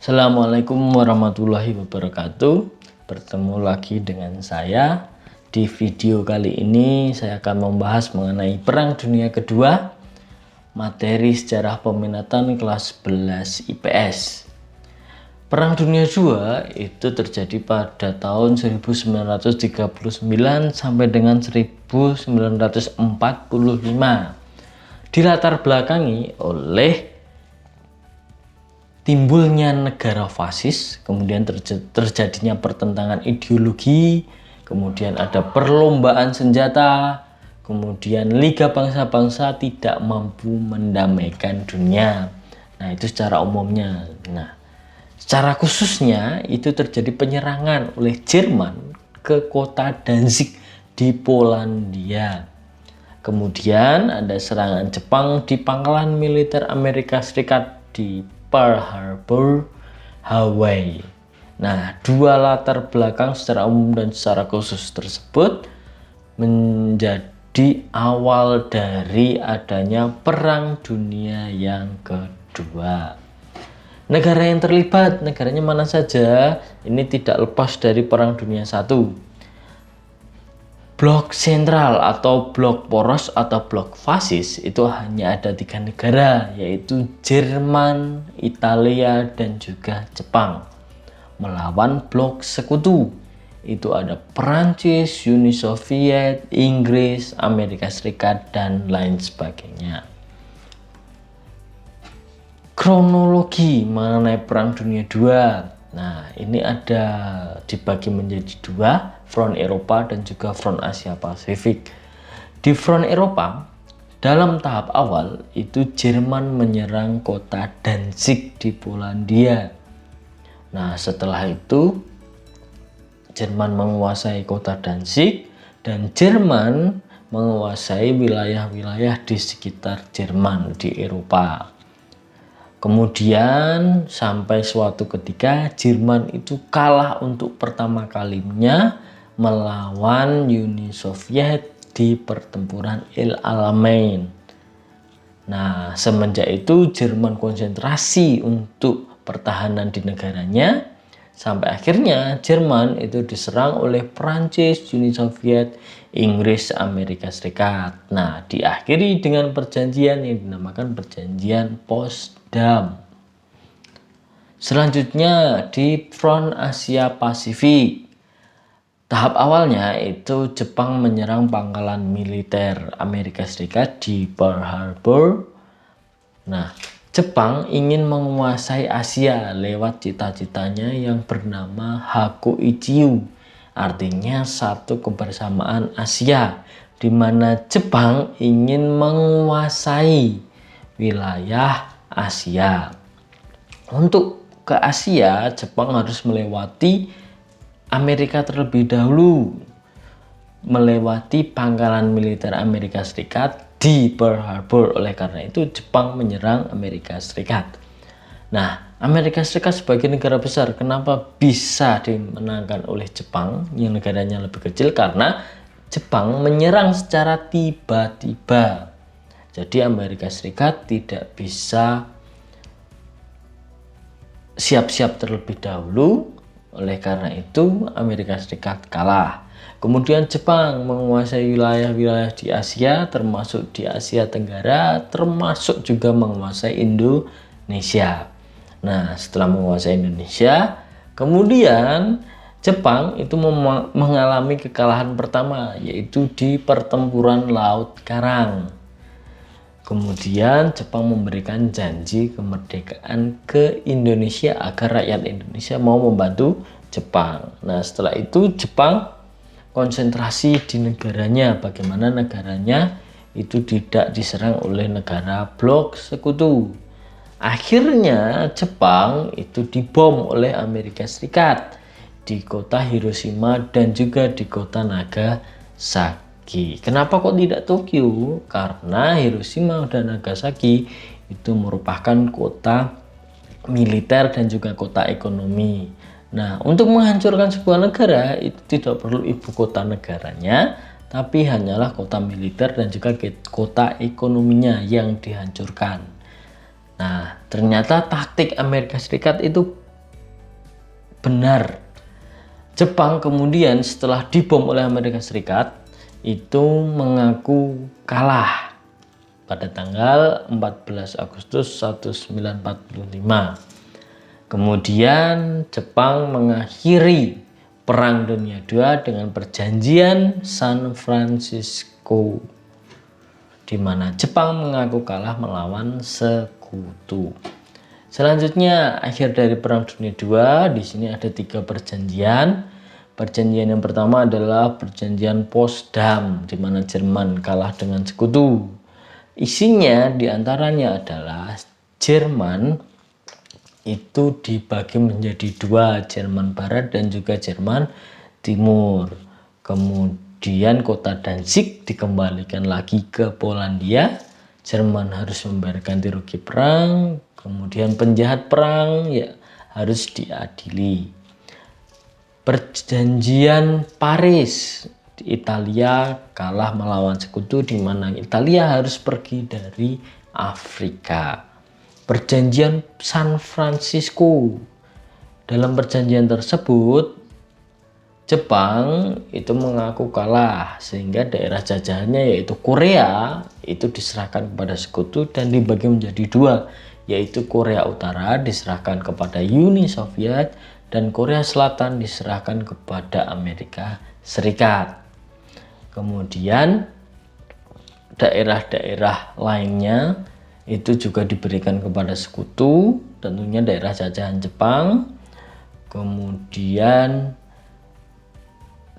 Assalamualaikum warahmatullahi wabarakatuh. Bertemu lagi dengan saya. Di video kali ini saya akan membahas mengenai Perang Dunia Kedua, materi sejarah peminatan kelas 11 IPS. Perang Dunia II itu terjadi pada tahun 1939 sampai dengan 1945. Dilatar belakangi oleh timbulnya negara fasis, kemudian terjadinya pertentangan ideologi, kemudian ada perlombaan senjata, kemudian Liga Bangsa-Bangsa tidak mampu mendamaikan dunia. Nah, itu secara umumnya. Nah, secara khususnya itu terjadi penyerangan oleh Jerman ke kota Danzig di Polandia. Kemudian ada serangan Jepang di pangkalan militer Amerika Serikat di Pearl Harbor, Hawaii. Nah, dua latar belakang secara umum dan secara khusus tersebut menjadi awal dari adanya Perang Dunia yang kedua. Negara yang terlibat, negaranya mana saja, ini tidak lepas dari Perang Dunia I. Blok sentral atau blok poros atau blok fasis itu hanya ada 3 negara, yaitu Jerman, Italia, dan juga Jepang. Melawan blok sekutu itu ada Perancis, Uni Soviet, Inggris, Amerika Serikat, dan lain sebagainya. Kronologi mengenai Perang Dunia II. Nah, ini ada dibagi menjadi 2, front Eropa dan juga front Asia Pasifik. Di front Eropa, dalam tahap awal itu Jerman menyerang kota Danzig di Polandia. Nah, setelah itu Jerman menguasai kota Danzig dan Jerman menguasai wilayah-wilayah di sekitar Jerman di Eropa. Kemudian sampai suatu ketika Jerman itu kalah untuk pertama kalinya melawan Uni Soviet di pertempuran El Alamein. Nah, semenjak itu Jerman konsentrasi untuk pertahanan di negaranya sampai akhirnya Jerman itu diserang oleh Prancis, Uni Soviet, Inggris, Amerika Serikat. Nah, diakhiri dengan perjanjian yang dinamakan Perjanjian Potsdam. Selanjutnya di front Asia Pasifik. Tahap awalnya itu Jepang menyerang pangkalan militer Amerika Serikat di Pearl Harbor. Nah, Jepang ingin menguasai Asia lewat cita-citanya yang bernama Hakuichiu, artinya satu kebersamaan Asia, di mana Jepang ingin menguasai wilayah Asia. Untuk ke Asia, Jepang harus melewati Amerika terlebih dahulu, melewati pangkalan militer Amerika Serikat di Pearl Harbor. Oleh karena itu Jepang menyerang Amerika Serikat. Nah, Amerika Serikat sebagai negara besar, kenapa bisa dimenangkan oleh Jepang yang negaranya lebih kecil? Karena Jepang menyerang secara tiba-tiba. Jadi Amerika Serikat tidak bisa siap-siap terlebih dahulu. Oleh karena itu Amerika Serikat kalah. Kemudian Jepang menguasai wilayah-wilayah di Asia, termasuk di Asia Tenggara, termasuk juga menguasai Indonesia. Nah, setelah menguasai Indonesia, kemudian Jepang itu mengalami kekalahan pertama, yaitu di pertempuran Laut Karang. Kemudian Jepang memberikan janji kemerdekaan ke Indonesia agar rakyat Indonesia mau membantu Jepang. Nah, setelah itu Jepang konsentrasi di negaranya, bagaimana negaranya itu tidak diserang oleh negara blok sekutu. Akhirnya Jepang itu dibom oleh Amerika Serikat di kota Hiroshima dan juga di kota Nagasaki. Kenapa kok tidak Tokyo? Karena Hiroshima dan Nagasaki itu merupakan kota militer dan juga kota ekonomi. Nah, untuk menghancurkan sebuah negara itu tidak perlu ibu kota negaranya, tapi hanyalah kota militer dan juga kota ekonominya yang dihancurkan. Nah, ternyata taktik Amerika Serikat itu benar. Jepang kemudian setelah dibom oleh Amerika Serikat itu mengaku kalah pada tanggal 14 Agustus 1945. Kemudian Jepang mengakhiri Perang Dunia II dengan perjanjian San Francisco, di mana Jepang mengaku kalah melawan sekutu. Selanjutnya, akhir dari Perang Dunia II, di sini ada 3 perjanjian. Perjanjian yang pertama adalah perjanjian Potsdam, di mana Jerman kalah dengan sekutu. Isinya diantaranya adalah Jerman itu dibagi menjadi 2, Jerman Barat dan juga Jerman Timur. Kemudian kota Danzig dikembalikan lagi ke Polandia. Jerman harus membayar ganti rugi perang, kemudian penjahat perang ya harus diadili. Perjanjian Paris, di Italia kalah melawan sekutu, di mana Italia harus pergi dari Afrika. Perjanjian San Francisco, dalam perjanjian tersebut Jepang itu mengaku kalah sehingga daerah jajahannya yaitu Korea itu diserahkan kepada sekutu dan dibagi menjadi 2, yaitu Korea Utara diserahkan kepada Uni Soviet dan Korea Selatan diserahkan kepada Amerika Serikat. Kemudian daerah-daerah lainnya itu juga diberikan kepada sekutu, tentunya daerah jajahan Jepang. Kemudian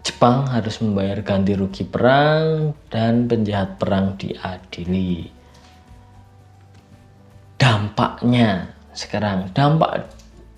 Jepang harus membayar ganti rugi perang dan penjahat perang diadili. Dampaknya sekarang, dampak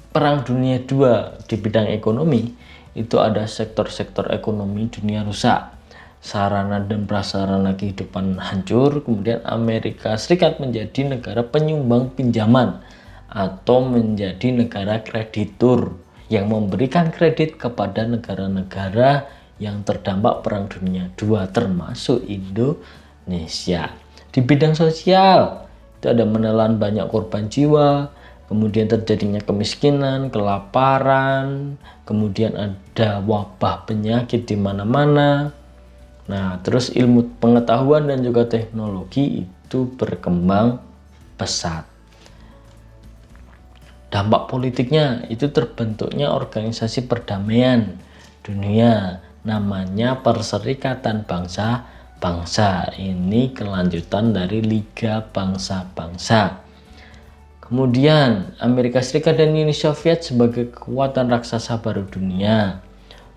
Perang Dunia II di bidang ekonomi itu ada sektor-sektor ekonomi dunia rusak, sarana dan prasarana kehidupan hancur. Kemudian Amerika Serikat menjadi negara penyumbang pinjaman atau menjadi negara kreditur yang memberikan kredit kepada negara-negara yang terdampak Perang Dunia II termasuk Indonesia. Di bidang sosial itu ada menelan banyak korban jiwa, kemudian terjadinya kemiskinan, kelaparan, kemudian ada wabah penyakit di mana-mana. Nah, terus ilmu pengetahuan dan juga teknologi itu berkembang pesat. Dampak politiknya itu terbentuknya organisasi perdamaian dunia, namanya Perserikatan Bangsa-Bangsa. Ini kelanjutan dari Liga Bangsa-Bangsa. Kemudian Amerika Serikat dan Uni Soviet sebagai kekuatan raksasa baru dunia.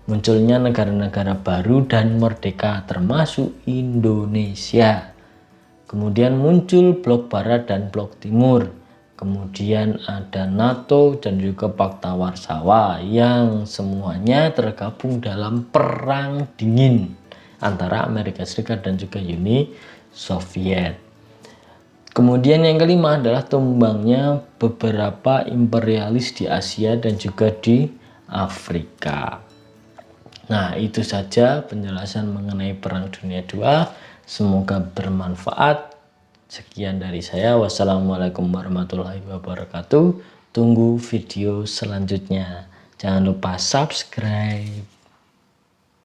Munculnya negara-negara baru dan merdeka termasuk Indonesia. Kemudian muncul blok barat dan blok timur. Kemudian ada NATO dan juga Pakta Warsawa yang semuanya tergabung dalam perang dingin antara Amerika Serikat dan juga Uni Soviet. Kemudian yang kelima adalah tumbangnya beberapa imperialis di Asia dan juga di Afrika. Nah, itu saja penjelasan mengenai Perang Dunia II. Semoga bermanfaat. Sekian dari saya. Wassalamualaikum warahmatullahi wabarakatuh. Tunggu video selanjutnya. Jangan lupa subscribe.